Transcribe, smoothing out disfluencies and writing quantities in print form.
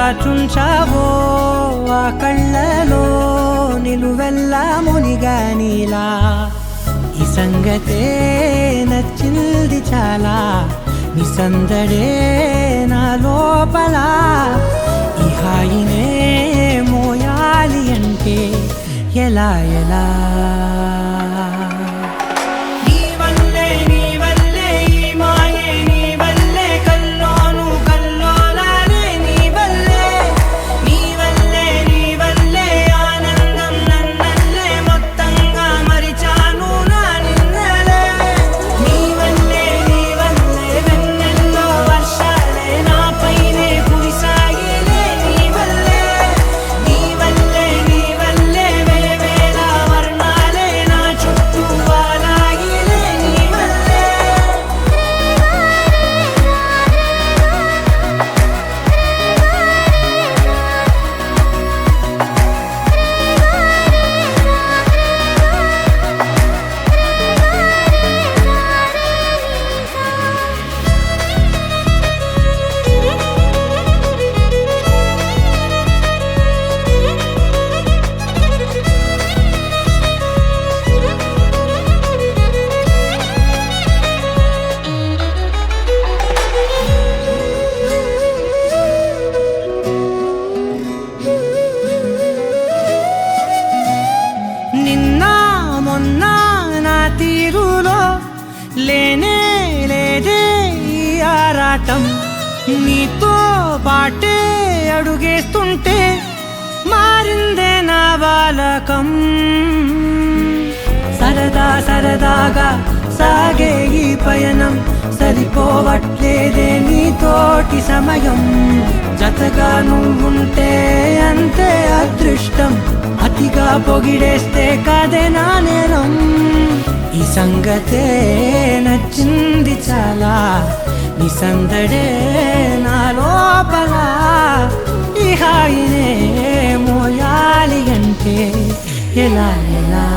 దాచుంచావో ఆ కళ్ళలో నిలువెల్లా మునిగానిలా ఈ సంగతే నచ్చింది చాలా నీ సందడే నా లోపల ఈ హాయినే మోయాలి అంటే ఎలా ఎలా లేనే లేదే ఈ ఆరాటం నీతో పాటే అడుగేస్తుంటే మారిందే నా బాలకం సరదా సరదాగా సాగే ఈ పయనం సరిపోవట్లేదే నీతోటి సమయం జతగా నువ్వుంటే అంతే అదృష్టం అతిగా పొగిడేస్తే కాదే నా నేరం ఈ సంగతే నచ్చింది చాలా నీ సందడే నా లోపల ఈ హాయినే మోయాలి అంటే ఎలా ఎలా